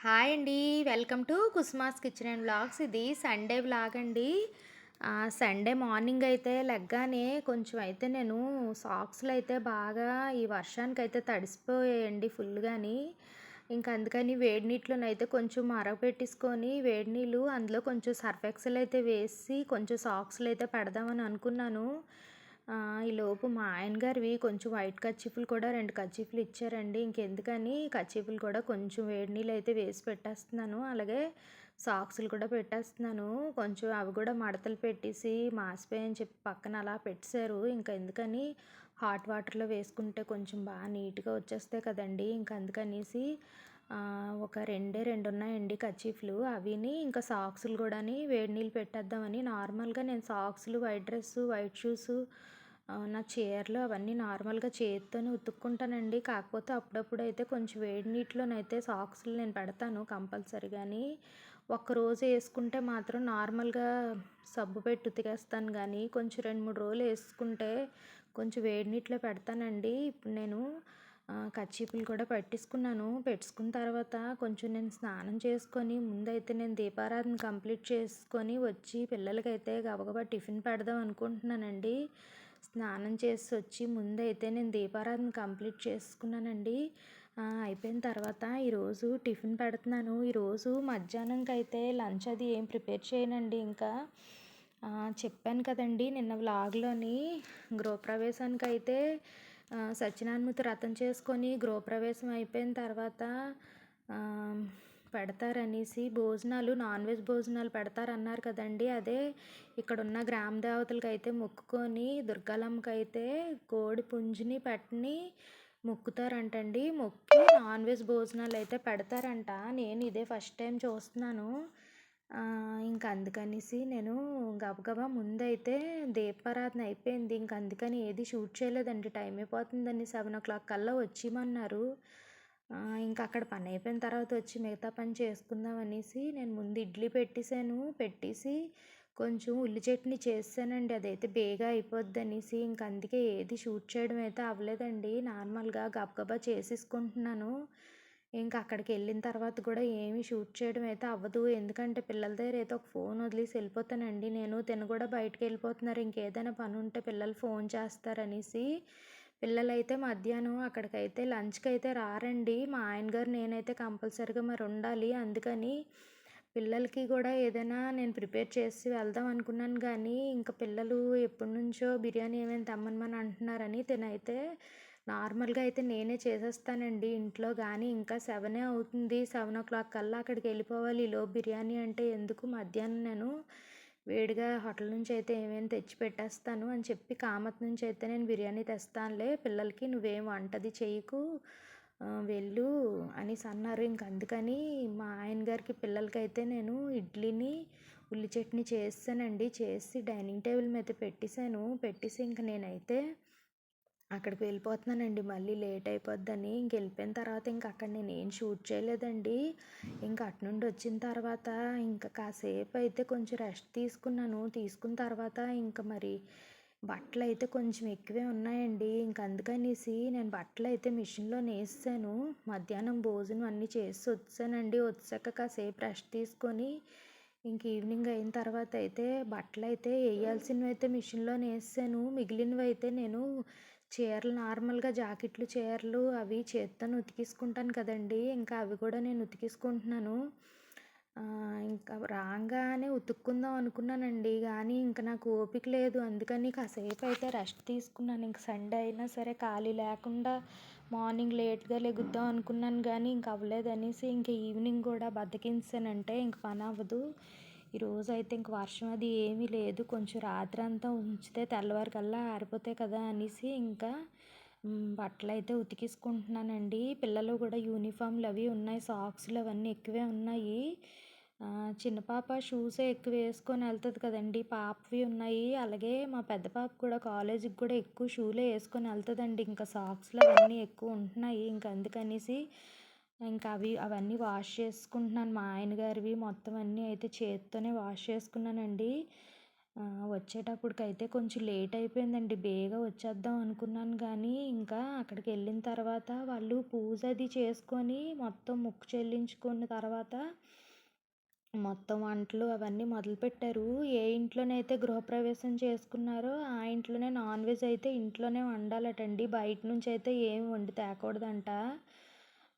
Hi అండి. Welcome to Kusuma's kitchen and vlogs. ఇది Sunday vlog అండి. సండే మార్నింగ్ అయితే లెగ్గానే కొంచెం అయితే నేను సాక్స్‌లో అయితే బాగా ఈ వర్షానికైతే తడిసిపోయాయండి ఫుల్‌గాని. ఇంక అందుకని వేడి నీటిలోనైతే కొంచెం మరగపెట్టేసుకొని వేడి నీళ్ళు అందులో కొంచెం సర్ఫ్ ఎక్సెల్ అయితే వేసి కొంచెం సాక్స్‌లో అయితే పెడదామని అనుకున్నాను. ఈలోపు మా ఆయన గారివి కొంచెం వైట్ కర్చీఫ్‌లు కూడా 2 కర్చీఫ్‌లు ఇచ్చారండి. ఇంకెందుకని కర్చీఫ్‌లు కూడా కొంచెం వేడి నీళ్ళు అయితే వేసి పెట్టేస్తున్నాను. అలాగే సాక్స్‌లు కూడా పెట్టేస్తున్నాను. కొంచెం అవి కూడా మడతలు పెట్టేసి మాసిపోయాయని చెప్పి పక్కన అలా పెట్టేశారు. ఇంకా ఎందుకని హాట్ వాటర్‌లో వేసుకుంటే కొంచెం బాగా నీట్‌గా వచ్చేస్తాయి కదండీ! ఇంక అందుకనేసి ఒక 2 ఉన్నాయండి కర్చీఫ్‌లు. అవిని ఇంకా సాక్స్‌లు కూడాని వేడి నీళ్ళు పెట్టేద్దామని నార్మల్‌గా నేను సాక్స్‌లు, వైట్ డ్రెస్సు, వైట్ షూసు, నా చీరలు అవన్నీ నార్మల్‌గా చేత్తోనే ఉతుక్కుంటానండి. కాకపోతే అప్పుడప్పుడైతే కొంచెం వేడి నీటిలోనైతే సాక్స్‌లు నేను పెడతాను కంపల్సరీగాని. ఒక్కరోజు ఏసుకుంటే మాత్రం నార్మల్‌గా సబ్బు పెట్టి ఉతికేస్తాను గానీ, కొంచెం 2, 3 రోజులు ఏసుకుంటే కొంచెం వేడి నీటిలో పెడతానండి. ఇప్పుడు నేను కర్చీఫ్‌లు కూడా పెట్టేసుకున్నాను. పెట్టేసుకున్న తర్వాత కొంచెం నేను స్నానం చేసుకొని ముందైతే నేను దీపారాధన కంప్లీట్ చేసుకొని వచ్చి పిల్లలకైతే గబగబా టిఫిన్ పెడదాం అనుకుంటున్నానండి. స్నానం చేసొచ్చి ముందైతే నేను దీపారాధన కంప్లీట్ చేసుకున్నానండి. అయిపోయిన తర్వాత ఈరోజు టిఫిన్ పెడుతున్నాను. ఈరోజు మధ్యాహ్నంకైతే లంచ్ అది ఏం ప్రిపేర్ చేయనండి ఇంకా. చెప్పాను కదండీ నిన్న వ్లాగ్‌లోని గృహప్రవేశానికైతే సత్యనారాయణమూర్తి వ్రతం చేసుకొని గృహప్రవేశం అయిపోయిన తర్వాత ఆహ్, పెడతారనేసి భోజనాలు నాన్ వెజ్ భోజనాలు పెడతారన్నారు కదండీ! అదే ఇక్కడున్న గ్రామ దేవతలకైతే మొక్కుకొని దుర్గాలమ్మకైతే కోడి పుంజుని పెట్టని మొక్కుతారంటండి. మొక్కి నాన్ వెజ్ భోజనాలైతే పెడతారంట. నేను ఇదే ఫస్ట్ టైం చూస్తున్నాను. ఇంక అందుకనేసి నేను గబగబా ముందైతే దీపారాధన అయిపోయింది. ఇంక అందుకని ఏది షూట్ చేయలేదండి. టైం అయిపోతుందని 7:00 కల్లా వచ్చేయమన్నారు. ఇంక అక్కడ పని అయిపోయిన తర్వాత వచ్చి మిగతా పని చేసుకుందాం అనేసి నేను ముందు ఇడ్లీ పెట్టేసాను. పెట్టేసి కొంచెం ఉల్లి చట్నీ చేసేసానండి. అదైతే బేగా అయిపోద్దనేసి. ఇంక అందుకే ఏది షూట్ చేయడం అయితే అవ్వలేదండి. నార్మల్‌గా గబగబా చేసేసుకుంటున్నాను. ఇంక అక్కడికెళ్ళిన తర్వాత కూడా ఏమీ షూట్ చేయడం అయితే అవ్వదు. ఎందుకంటే పిల్లల దగ్గర అయితే ఒక ఫోన్ వదిలేసి వెళ్ళిపోతానండి నేను. తిను కూడా బయటికెళ్ళిపోతున్నారు. ఇంకేదైనా పనుంటే పిల్లలు ఫోన్ చేస్తారనేసి. పిల్లలైతే మధ్యాహ్నం అక్కడికైతే లంచ్‌కైతే రారండి. మా ఆయన గారు నేనైతే కంపల్సరీగా మరి ఉండాలి. అందుకని పిల్లలకి కూడా ఏదైనా నేను ప్రిపేర్ చేసి వెళ్దాం అనుకున్నాను గానీ, ఇంక పిల్లలు ఎప్పటినుంచో బిర్యానీ ఏమైనా తెమ్మనమని అంటున్నారని తినైతే నార్మల్‌గా అయితే నేనే చేసేస్తానండి ఇంట్లో. గానీ ఇంకా 7 అవుతుంది. 7:00 కల్లా అక్కడికెళ్ళిపోవాలి. ఈలోపు బిర్యానీ అంటే ఎందుకు మధ్యాహ్నం నేను వేడిగా హోటల్ నుంచి అయితే ఏమైనా తెచ్చి పెట్టేస్తాను అని చెప్పి కామత్ నుంచి అయితే నేను బిర్యానీ తెస్తానులే పిల్లలకి నువ్వేం వంటది చెయ్యకు, వెళ్ళు అనేసి అన్నారు. ఇంక అందుకని మా ఆయన గారికి పిల్లలకైతే నేను ఇడ్లీని ఉల్లి చట్నీ చేసేసానండి. చేసి డైనింగ్ టేబుల్ మీద పెట్టేసాను. పెట్టేసి ఇంక నేనైతే అక్కడికి వెళ్ళిపోతున్నానండి. మళ్ళీ లేట్ అయిపోద్దని. ఇంకెళ్ళిపోయిన తర్వాత ఇంక అక్కడ నేనేం షూట్ చేయలేదండి. ఇంక అటు నుండి వచ్చిన తర్వాత ఇంక కాసేపు అయితే కొంచెం రెస్ట్ తీసుకున్నాను. తీసుకున్న తర్వాత ఇంక మరి బట్టలైతే కొంచెం ఎక్కువే ఉన్నాయండి. ఇంక అందుకనేసి నేను బట్టలైతే మిషన్‌లో నేసేసాను. మధ్యాహ్నం భోజనం అన్నీ చేసి వచ్చేసానండి. వచ్చాక కాసేపు రెస్ట్ తీసుకొని ఇంక ఈవినింగ్ అయిన తర్వాత అయితే బట్టలైతే ఎయ్యాల్సినవైతే మిషన్‌లో నేసేసాను. మిగిలినవైతే నేను చీరలు నార్మల్‌గా జాకెట్లు, చీరలు అవి చేత్తోనే ఉతికేసుకుంటాను కదండీ! ఇంకా అవి కూడా నేను ఉతికేసుకుంటున్నాను. ఇంకా రాంగానే ఉతుక్కుందాం అనుకున్నానండి. గానీ ఇంక నాకు ఓపిక లేదు. అందుకని కాసేపయితే రెస్ట్ తీసుకున్నాను. ఇంక సండే అయినా సరే ఖాళీ లేకుండా మార్నింగ్ లేట్‌గా లెగుద్దాం అనుకున్నాను గానీ ఇంక అవ్వలేదనేసి ఇంక ఈవినింగ్ కూడా బద్ధకించేసానంటే ఇంక పనవ్వదు. ఈరోజైతే ఇంక వర్షం అది ఏమీ లేదు. కొంచెం రాత్రంతా ఉంచితే తెల్లవారికల్లా ఆరిపోతాయి కదా అనేసి ఇంకా బట్టలైతే ఉతికేసుకుంటున్నానండి. పిల్లలు కూడా యూనిఫామ్‌లు అవి ఉన్నాయి. సాక్స్‌లు అవన్నీ ఎక్కువే ఉన్నాయి. చిన్న పాప షూసే ఎక్కువ వేసుకొని వెళ్తది కదండీ! పాపవి ఉన్నాయి. అలాగే మా పెద్ద పాప కూడా కాలేజీకి కూడా ఎక్కువ షూలే వేసుకొని వెళ్తదండి. ఇంకా సాక్స్‌లు అవన్నీ ఎక్కువ ఉంటున్నాయి. ఇంక అందుకనేసి ఇంకా అవన్నీ వాష్ చేసుకుంటున్నాను. మా ఆయన గారివి మొత్తం అన్నీ అయితే చేత్తోనే వాష్ చేసుకున్నానండి. వచ్చేటప్పటికైతే కొంచెం లేట్ అయిపోయిందండి. బేగా వచ్చేద్దాం అనుకున్నాను గానీ, ఇంకా అక్కడికెళ్ళిన తర్వాత వాళ్ళు పూజ అది చేసుకొని, మొత్తం మొక్కు చెల్లించుకున్న తర్వాత మొత్తం వంటలు అవన్నీ మొదలుపెట్టారు. ఏ ఇంట్లోనైతే గృహప్రవేశం చేసుకున్నారో, ఆ ఇంట్లోనే నాన్ వెజ్ అయితే ఇంట్లోనే వండాలటండి. బయట నుంచయితే ఏమి వండి తేకూడదంట.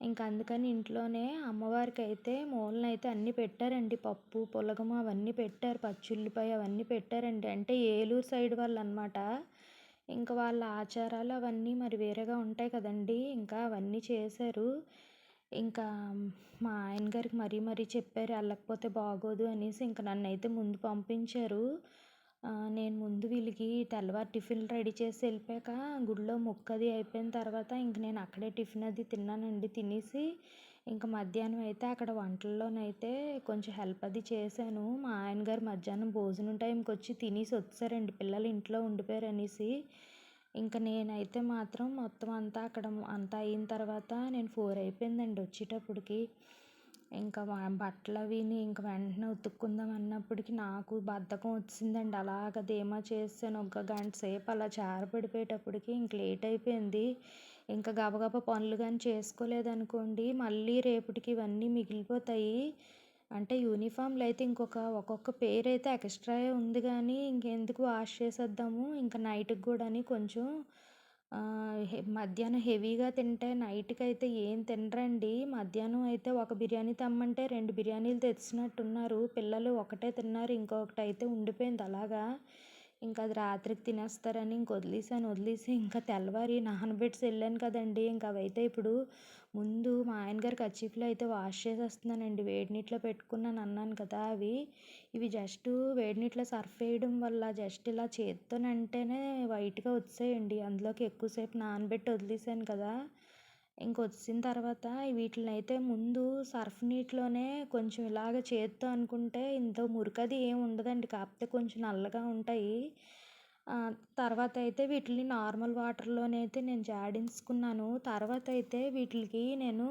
ఇంక అందుకని ఇంట్లోనే అమ్మవారికైతే మూలనైతే అన్నీ పెట్టారండి. పప్పు, పులగము అవన్నీ పెట్టారు. పచ్చుల్లిపాయ అవన్నీ పెట్టారండి. అంటే ఏలూరు సైడ్ వాళ్ళనమాట. ఇంక వాళ్ళ ఆచారాలు అవన్నీ మరి వేరేగా ఉంటాయి కదండీ! ఇంకా అవన్నీ చేశారు. ఇంకా మా ఆయన గారికి మరీ మరీ చెప్పారు ఎళ్ళకపోతే బాగోదు అనేసి. ఇంక నన్నైతే ముందు పంపించారు. నేను ముందు వీళ్ళకి తెల్లవారి టిఫిన్‌లు రెడీ చేసి ఎళ్ళిపోయాక గుడిలో మొక్కది అయిపోయిన తర్వాత ఇంక నేను అక్కడే టిఫిన్ అది తిన్నానండి. తినేసి ఇంక మధ్యాహ్నం అయితే అక్కడ వంటల్లోనైతే కొంచెం హెల్ప్ అది చేశాను. మా ఆయన గారు మధ్యాహ్నం భోజనం టైంకొచ్చి తినేసి వచ్చేసారండి. పిల్లలు ఇంట్లో ఉండిపోయారనేసి. ఇంక నేనైతే మాత్రం మొత్తం అంతా అక్కడ అంతా అయిన తర్వాత నేను 4 అయిపోయిందండి వచ్చేటప్పటికి. ఇంకా బట్టలవిని ఇంక వెంటనే ఉతుక్కుందాం అన్నప్పటికి నాకు బద్ధకం వచ్చిందండి. అలాగ ధీమా చేశాను. ఒక గంట సేపు అలా జారపడిపోయేటప్పటికి ఇంక లేట్ అయిపోయింది. ఇంకా గబగబా పనులు గాని చేసుకోలేదనుకోండి, మళ్ళీ రేపటికి ఇవన్నీ మిగిలిపోతాయి. అంటే యూనిఫామ్‌లు అయితే ఒక్కొక్క పెయిర్ అయితే ఎక్స్ట్రాయే ఉంది గానీ, ఇంకెందుకు వాష్ చేసేద్దాము. ఇంక నైట్‌కి గూడాని కొంచెం మధ్యాహ్నం హెవీగా తింటే నైట్‌కైతే ఏం తినరండి. మధ్యాహ్నం అయితే ఒక బిర్యానీ తెమ్మంటే 2 బిర్యానీలు తెచ్చినట్టున్నారు. పిల్లలు ఒకటే తిన్నారు. ఇంకొకటైతే ఉండిపోయింది అలాగా. ఇంకా అది రాత్రికి తినేస్తారని ఇంక వదిలేసి ఇంకా తెల్లవారి నానబెట్టేసి వెళ్ళాను కదండీ! ఇంక అవైతే ఇప్పుడు ముందు మా ఆయన గారి కర్చీఫ్‌లో అయితే వాష్ చేసేస్తున్నానండి. వేడి నీటిలో పెట్టుకున్నాను అన్నాను కదా! ఇవి జస్ట్ వేడి నీటిలో సర్ఫ్ వేయడం వల్ల జస్ట్ ఇలా చేత్తోనంటేనే వైట్‌గా వచ్చేసాయండి. అందులోకి ఎక్కువసేపు నానబెట్టి వదిలేసాను కదా! ఇంకొచ్చిన తర్వాత వీటిలనైతే ముందు సర్ఫ్ నీటిలోనే కొంచెం ఇలాగ చేత్తో అనుకుంటే ఇంత మురికది ఏమి ఉండదండి. కాకపోతే కొంచెం నల్లగా ఉంటాయి. తర్వాతయితే వీటిని నార్మల్ వాటర్‌లోనైతే నేను జాడించుకున్నాను. తర్వాతయితే వీటిలికి నేను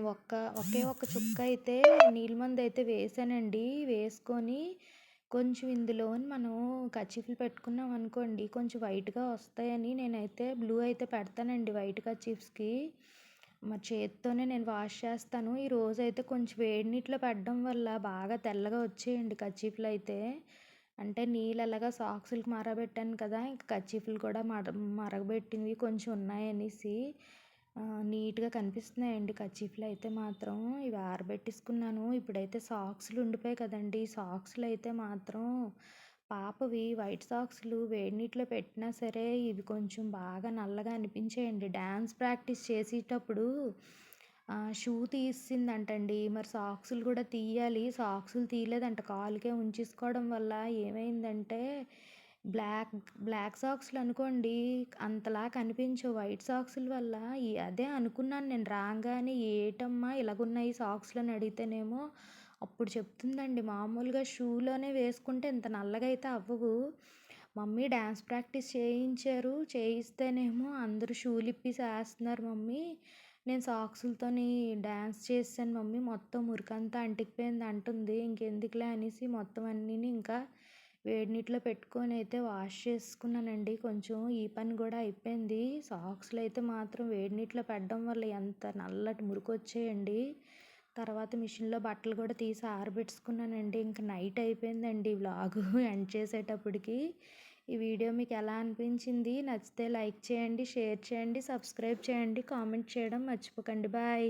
ఒకే ఒక్క చుక్క అయితే నీళ్ళ మందయితే వేసానండి. వేసుకొని కొంచెం ఇందులోని మనం కర్చీఫ్‌లు పెట్టుకున్నాం అనుకోండి కొంచెం వైట్‌గా వస్తాయని నేనైతే బ్లూ అయితే పెడతానండి వైట్ కర్చీఫ్స్‌కి. మరి చేత్తోనే నేను వాష్ చేస్తాను. ఈరోజైతే కొంచెం వేడి నీటిలో పెట్టడం వల్ల బాగా తెల్లగా వచ్చాయండి కర్చీఫ్‌లయితే. అంటే నీళ్ళు ఎలాగా సాక్సులకి మరగబెట్టాను కదా! ఇంక కర్చీఫ్‌లు కూడా మరగబెట్టినవి కొంచెం ఉన్నాయనేసి నీట్‌గా కనిపిస్తున్నాయండి కర్చీఫ్‌లయితే మాత్రం. ఇవి ఆరబెట్టేసుకున్నాను. ఇప్పుడైతే సాక్సులు ఉండిపోయాయి కదండీ! సాక్సులయితే మాత్రం పాపవి వైట్ సాక్సులు వేడి నీటిలో పెట్టినా సరే ఇవి కొంచెం బాగా నల్లగా అనిపించాయండి. డాన్స్ ప్రాక్టీస్ చేసేటప్పుడు షూ తీసిందంటండి. మరి సాక్సులు కూడా తీయాలి. సాక్సులు తీయలేదంట. కాలుకే ఉంచేసుకోవడం వల్ల ఏమైందంటే బ్లాక్ బ్లాక్ సాక్స్‌లు అనుకోండి అంతలా కనిపించవు. వైట్ సాక్సుల వల్ల అదే అనుకున్నాను నేను రాంగానే ఏటమ్మా ఇలాగున్నాయి సాక్స్‌లు అని అడిగితేనేమో అప్పుడు చెప్తుందండి మామూలుగా షూలోనే వేసుకుంటే ఇంత నల్లగా అయితే అవ్వవు. మమ్మీ డాన్స్ ప్రాక్టీస్ చేయించారు. చేయిస్తేనేమో అందరూ షూలు ఇప్పేసి ఏస్తున్నారు మమ్మీ. నేను సాక్సులతోని డాన్స్ చేశాను మమ్మీ. మొత్తం మురికంతా అంటికిపోయింది అంటుంది. ఇంకెందుకులే అనేసి మొత్తం అన్నీని ఇంకా వేడి నీటిలో పెట్టుకొని అయితే వాష్ చేసుకున్నానండి. కొంచెం ఈ పని కూడా అయిపోయింది. సాక్స్‌లు అయితే మాత్రం వేడి నీటిలో పెట్టడం వల్ల ఎంత నల్లటి మురికొచ్చాయండి. తర్వాత మిషన్‌లో బట్టలు కూడా తీసి ఆరబెట్టేసుకున్నానండి. ఇంక నైట్ అయిపోయిందండి వ్లాగు ఎండ్ చేసేటప్పటికి. ఈ వీడియో మీకు ఎలా అనిపించింది? నచ్చితే లైక్ చేయండి, షేర్ చేయండి, సబ్స్క్రైబ్ చేయండి, కామెంట్ చేయడం మర్చిపోకండి. బాయ్.